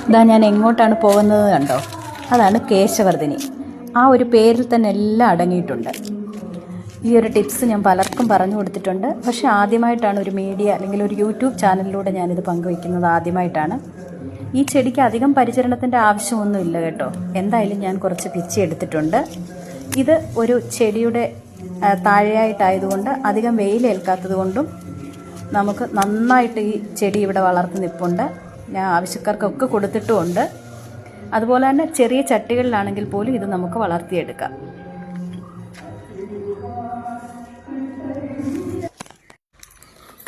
ഇതാ ഞാൻ എങ്ങോട്ടാണ് പോകുന്നത് കണ്ടോ, അതാണ് കേശവർദ്ധിനി. ആ ഒരു പേരിൽ തന്നെ എല്ലാം അടങ്ങിയിട്ടുണ്ട്. ഈ ഒരു ടിപ്സ് ഞാൻ പലർക്കും പറഞ്ഞു കൊടുത്തിട്ടുണ്ട്. പക്ഷേ ആദ്യമായിട്ടാണ് ഒരു മീഡിയ അല്ലെങ്കിൽ ഒരു യൂട്യൂബ് ചാനലിലൂടെ ഞാനിത് പങ്കുവയ്ക്കുന്നത്, ആദ്യമായിട്ടാണ്. ഈ ചെടിക്ക് അധികം പരിചരണത്തിൻ്റെ ആവശ്യമൊന്നുമില്ല കേട്ടോ. എന്തായാലും ഞാൻ കുറച്ച് പിച്ചി എടുത്തിട്ടുണ്ട്. ഇത് ഒരു ചെടിയുടെ താഴെയായിട്ടായതുകൊണ്ട് അധികം വെയിലേൽക്കാത്തത് കൊണ്ടും നമുക്ക് നന്നായിട്ട് ഈ ചെടി ഇവിടെ വളർത്തി നിൽപ്പുണ്ട്. ഞാൻ ആവശ്യക്കാർക്കൊക്കെ കൊടുത്തിട്ടുമുണ്ട്. അതുപോലെ തന്നെ ചെറിയ ചട്ടികളിലാണെങ്കിൽ പോലും ഇത് നമുക്ക് വളർത്തിയെടുക്കാം.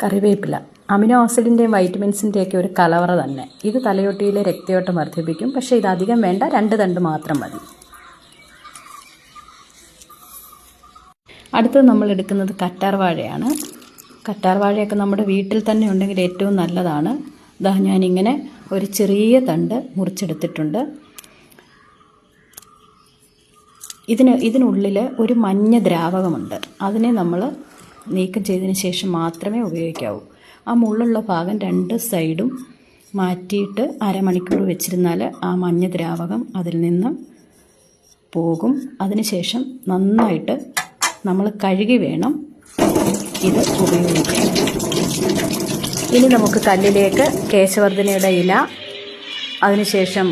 കറിവേപ്പില അമിനോ ആസിഡിൻ്റെയും വൈറ്റമിൻസിൻ്റെയൊക്കെ ഒരു കലവറ തന്നെ. ഇത് തലയോട്ടിയിലെ രക്തയോട്ടം വർദ്ധിപ്പിക്കും. പക്ഷേ ഇത് അധികം വേണ്ട, 2 തണ്ട് മാത്രം മതി. അടുത്തത് നമ്മൾ എടുക്കുന്നത് കറ്റാർവാഴയാണ്. കറ്റാർവാഴയൊക്കെ നമ്മുടെ വീട്ടിൽ തന്നെ ഉണ്ടെങ്കിൽ ഏറ്റവും നല്ലതാണ്. ഇതാ ഞാനിങ്ങനെ ഒരു ചെറിയ തണ്ട് മുറിച്ചെടുത്തിട്ടുണ്ട്. ഇതിനുള്ളിൽ ഒരു മഞ്ഞ ദ്രാവകമുണ്ട്. അതിനെ നമ്മൾ നീക്കം ചെയ്തതിന് ശേഷം മാത്രമേ ഉപയോഗിക്കാവൂ. ആ മുള്ളുള്ള ഭാഗം 2 സൈഡും മാറ്റിയിട്ട് അരമണിക്കൂർ വെച്ചിരുന്നാൽ ആ മഞ്ഞ ദ്രാവകം അതിൽ നിന്ന് പോകും. അതിനുശേഷം നന്നായിട്ട് നമ്മൾ കഴുകി വേണം ഇത് ഉപയോഗിക്കാൻ. ഇനി നമുക്ക് കല്ലിലേക്ക് കേശവർദ്ധിനിയുടെ ഇല, അതിനുശേഷം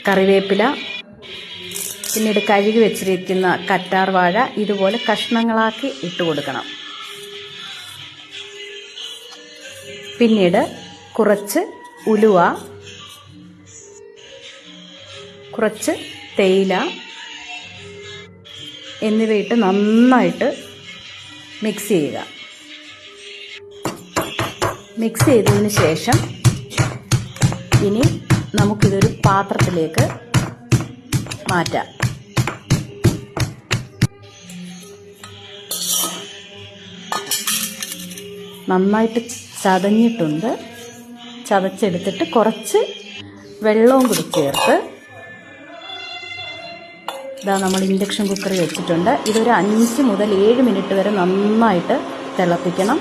കറിവേപ്പില, പിന്നീട് കഴുകി വെച്ചിരിക്കുന്ന കറ്റാർവാഴ ഇതുപോലെ കഷ്ണങ്ങളാക്കി ഇട്ട് കൊടുക്കണം. പിന്നീട് കുറച്ച് ഉലുവ, കുറച്ച് തേയില എന്നിവയിട്ട് നന്നായിട്ട് മിക്സ് ചെയ്യുക. മിക്സ് ചെയ്തതിന് ശേഷം ഇനി നമുക്കിതൊരു പാത്രത്തിലേക്ക് മാറ്റാം. നന്നായിട്ട് ചതഞ്ഞിട്ടുണ്ട്. ചതച്ചെടുത്തിട്ട് കുറച്ച് വെള്ളവും കൂടി ചേർത്ത് ഇതാ നമ്മൾ ഇൻഡക്ഷൻ കുക്കറിൽ വെച്ചിട്ടുണ്ട്. ഇതൊരു 5 മുതൽ 7 മിനിറ്റ് വരെ നന്നായിട്ട് തിളപ്പിക്കണം.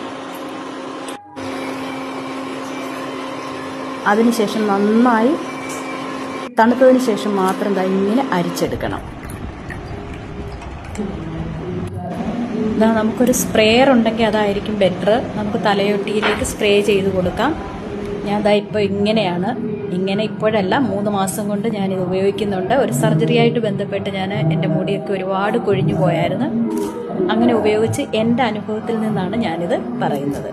അതിനുശേഷം നന്നായി തണുത്തതിന് ശേഷം മാത്രം ഇങ്ങനെ അരിച്ചെടുക്കണം. ഇതാ നമുക്കൊരു സ്പ്രേയർ ഉണ്ടെങ്കിൽ അതായിരിക്കും ബെറ്റർ. നമുക്ക് തലയൊട്ടിയിലേക്ക് സ്പ്രേ ചെയ്ത് കൊടുക്കാം. ഞാൻ ഇപ്പോൾ ഇങ്ങനെ ഇപ്പോഴല്ല, 3 മാസം കൊണ്ട് ഞാനിത് ഉപയോഗിക്കുന്നുണ്ട്. ഒരു സർജറി ആയിട്ട് ബന്ധപ്പെട്ട് ഞാൻ എൻ്റെ മുടിയൊക്കെ ഒരുപാട് കൊഴിഞ്ഞു പോയായിരുന്നു. അങ്ങനെ ഉപയോഗിച്ച് എൻ്റെ അനുഭവത്തിൽ നിന്നാണ് ഞാനിത് പറയുന്നത്.